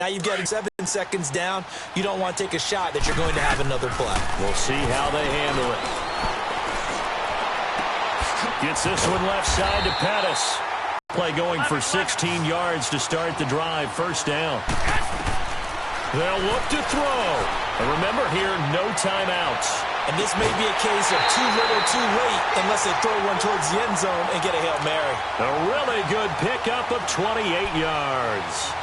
Now you've got 7 seconds down. You don't want to take a shot that you're going to have another play. We'll see how they handle it. Gets this one left side to Pettis. Play going for 16 yards to start the drive. First down. They'll look to throw. And remember here, no timeouts. And this may be a case of too little, too late, unless they throw one towards the end zone and get a Hail Mary. A really good pickup of 28 yards.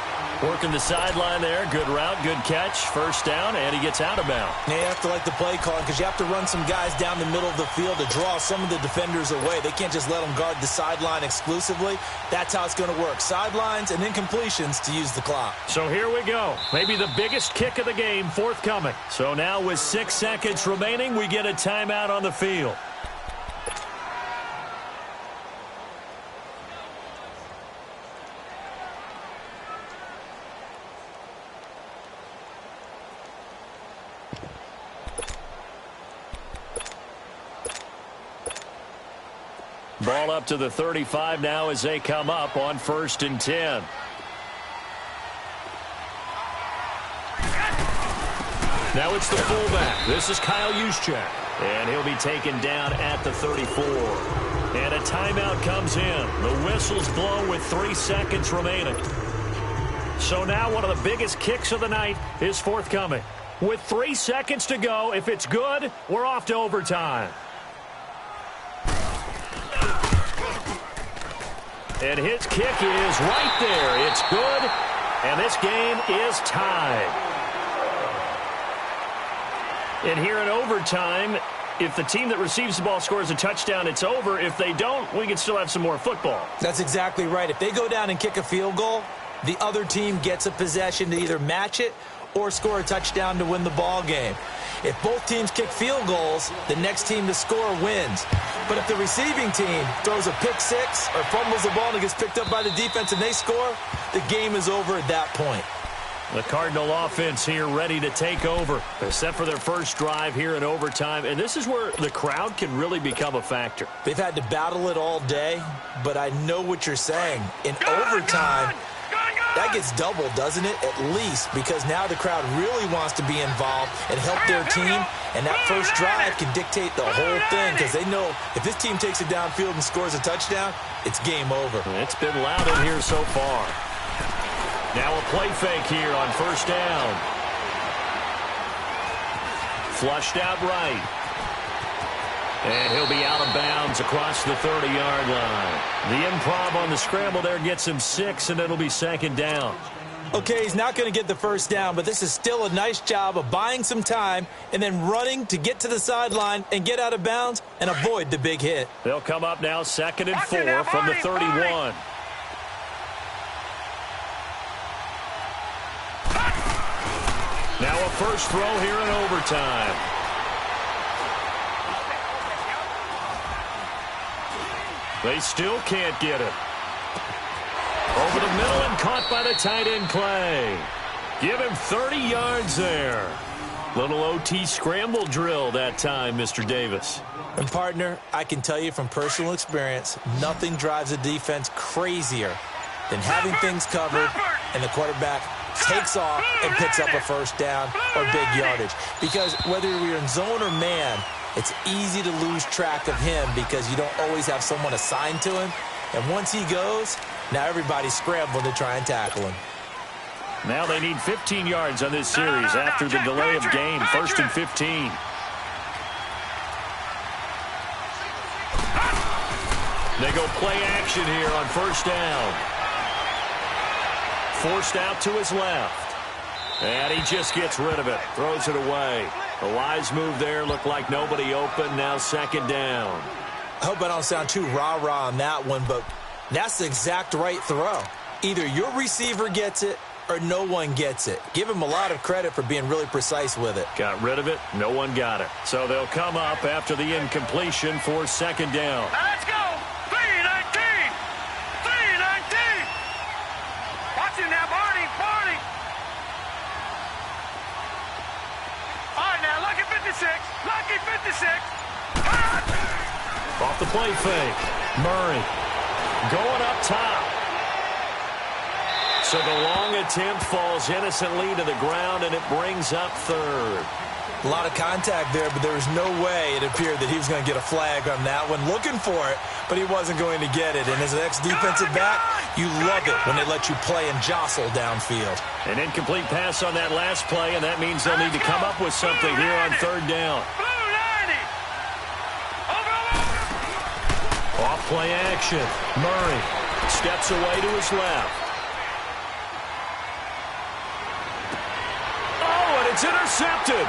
Working the sideline there. Good route, good catch. First down, and he gets out of bounds. Yeah, you have to like the play call because you have to run some guys down the middle of the field to draw some of the defenders away. They can't just let them guard the sideline exclusively. That's how it's going to work. Sidelines and incompletions to use the clock. So here we go. Maybe the biggest kick of the game forthcoming. So now with 6 seconds remaining, we get a timeout on the field. Ball up to the 35 now as they come up on 1st and 10. Now it's the fullback. This is Kyle Juszczyk. And he'll be taken down at the 34. And a timeout comes in. The whistle's blown with 3 seconds remaining. So now one of the biggest kicks of the night is forthcoming. With 3 seconds to go, if it's good, we're off to overtime. And his kick is right there. It's good, and this game is tied. And here in overtime, if the team that receives the ball scores a touchdown, it's over. If they don't, we can still have some more football. That's exactly right. If they go down and kick a field goal, the other team gets a possession to either match it or score a touchdown to win the ball game. If both teams kick field goals, the next team to score wins. But if the receiving team throws a pick six or fumbles the ball and it gets picked up by the defense and they score, the game is over at that point. The Cardinal offense here ready to take over. They're set for their first drive here in overtime, and this is where the crowd can really become a factor. They've had to battle it all day, but I know what you're saying. In overtime, that gets doubled, doesn't it? At least, because now the crowd really wants to be involved and help their team, and that first drive can dictate the whole thing because they know if this team takes it downfield and scores a touchdown, it's game over. It's been loud in here so far. Now a play fake here on first down. Flushed out right. And he'll be out of bounds across the 30-yard line. The improv on the scramble there gets him 6, and it'll be second down. Okay, he's not going to get the first down, but this is still a nice job of buying some time and then running to get to the sideline and get out of bounds and avoid the big hit. They'll come up now 2nd and 4 from the 31. Now a first throw here in overtime. They still can't get it. Over the middle and caught by the tight end Clay. Give him 30 yards there. Little OT scramble drill that time, Mr. Davis. And, partner, I can tell you from personal experience, nothing drives a defense crazier than having things covered and the quarterback takes off and picks up a first down or big yardage. Because whether you're in zone or man, it's easy to lose track of him because you don't always have someone assigned to him. And once he goes, now everybody's scrambling to try and tackle him. Now they need 15 yards on this series after the delay of game. 1st and 15. They go play action here on first down. Forced out to his left. And he just gets rid of it. Throws it away. A wise move there. Looked like nobody open. Now 2nd down. I hope I don't sound too rah-rah on that one, but that's the exact right throw. Either your receiver gets it or no one gets it. Give him a lot of credit for being really precise with it. Got rid of it. No one got it. So they'll come up after the incompletion for 2nd down. Let's go. 3-19. 3-19. Watch him now, Barney. All right, now, lucky 56. Lucky 56. Off the play fake. Murray going up top. So the long attempt falls innocently to the ground, and it brings up third. A lot of contact there, but there was no way it appeared that he was going to get a flag on that one. Looking for it, but he wasn't going to get it. And as an ex-defensive back, you love it when they let you play and jostle downfield. An incomplete pass on that last play, and that means they'll need to come up with something here on third down. Off play action. Murray steps away to his left. Oh, and it's intercepted.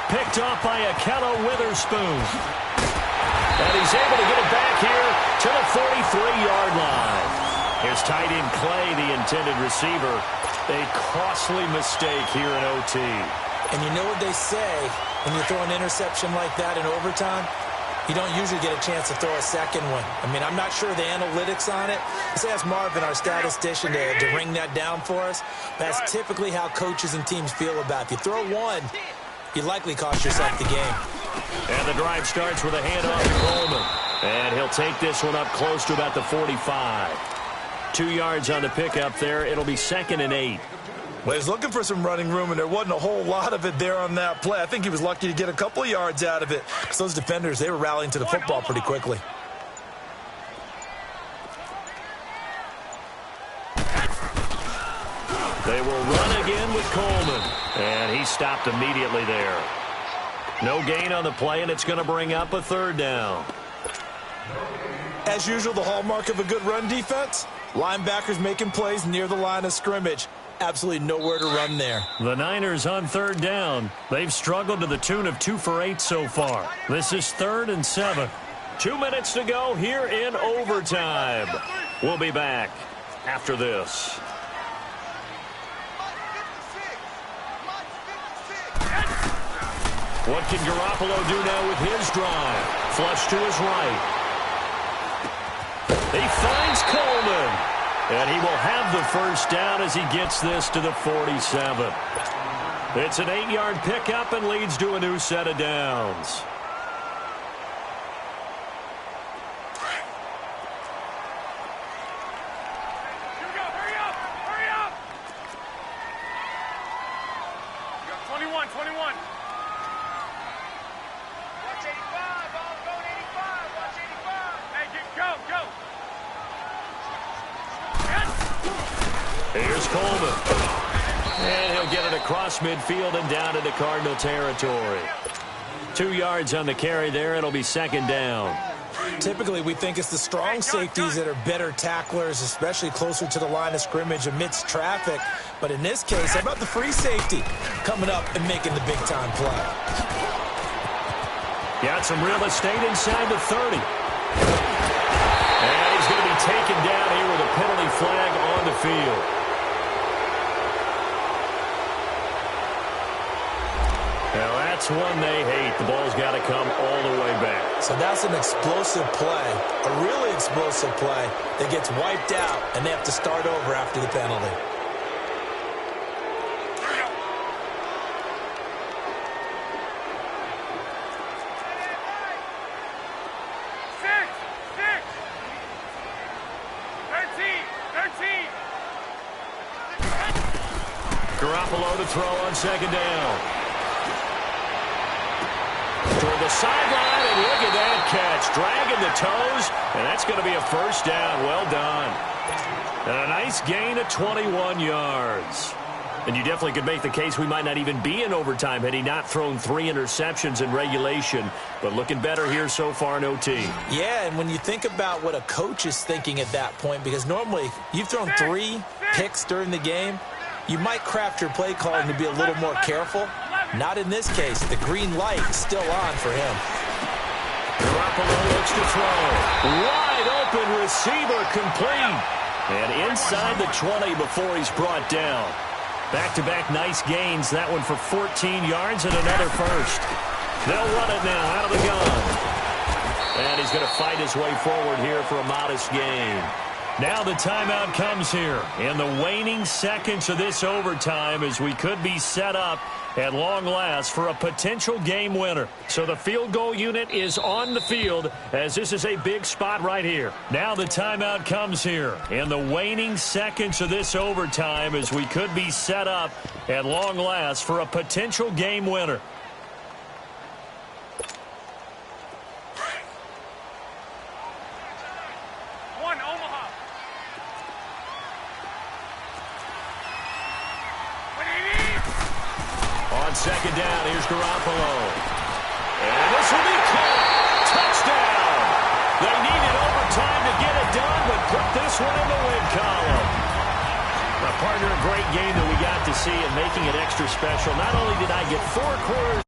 Picked off by Akello Witherspoon. And he's able to get it back here to the 43-yard line. His tight end Clay, the intended receiver. A costly mistake here in OT. And you know what they say when you throw an interception like that in overtime? You don't usually get a chance to throw a second one. I mean, I'm not sure the analytics on it. Let's ask Marvin, our statistician, to ring that down for us. That's typically how coaches and teams feel about it. If you throw one, you likely cost yourself the game. And the drive starts with a handoff to Coleman. And he'll take this one up close to about the 45. 2 yards on the pickup there. It'll be 2nd and 8. Well, he's looking for some running room, and there wasn't a whole lot of it there on that play. I think he was lucky to get a couple of yards out of it, because those defenders, they were rallying to the football pretty quickly. They will run again with Coleman, and he stopped immediately there. No gain on the play, and it's going to bring up a third down. As usual, the hallmark of a good run defense, linebackers making plays near the line of scrimmage. Absolutely nowhere to run there. The Niners on third down. They've struggled to the tune of 2 for 8 so far. This is 3rd and 7. 2 minutes to go here in overtime. We'll be back after this. What can Garoppolo do now with his drive? Flush to his right. He finds Coleman. And he will have the first down as he gets this to the 47. It's an 8-yard pickup and leads to a new set of downs. Here we go. Hurry up. Hurry up. You got 21, 21. Watch 85. Ball going 85. Watch 85. Hey, go, go. Here's Coleman. And he'll get it across midfield and down into Cardinal territory. 2 yards on the carry there. It'll be 2nd down. Typically, we think it's the strong safeties that are better tacklers, especially closer to the line of scrimmage amidst traffic. But in this case, how about the free safety coming up and making the big-time play? Got some real estate inside the 30. And he's going to be taken down here with a penalty flag on the field. Now, that's one they hate. The ball's got to come all the way back. So that's an explosive play, a really explosive play that gets wiped out, and they have to start over after the penalty. Garoppolo to throw on 2nd down. Toward the sideline, and look at that catch. Dragging the toes, and that's going to be a first down. Well done. And a nice gain of 21 yards. And you definitely could make the case we might not even be in overtime had he not thrown 3 interceptions in regulation. But looking better here so far in OT. Yeah, and when you think about what a coach is thinking at that point, because normally you've thrown 3 picks during the game, you might craft your play calling to be a little more careful. Not in this case. The green light is still on for him. Garoppolo looks to throw. Wide open receiver complete. And inside the 20 before he's brought down. Back-to-back nice gains. That one for 14 yards and another first. They'll run it now out of the gun. And he's going to fight his way forward here for a modest gain. Now the timeout comes here in the waning seconds of this overtime as we could be set up at long last for a potential game winner. So the field goal unit is on the field as this is a big spot right here. Now the timeout comes here in the waning seconds of this overtime as we could be set up at long last for a potential game winner. Second down, here's Garoppolo. And this will be caught. Touchdown. They needed overtime to get it done, but put this one in the win column. Partner, a great game that we got to see and making it extra special. Not only did I get 4 quarters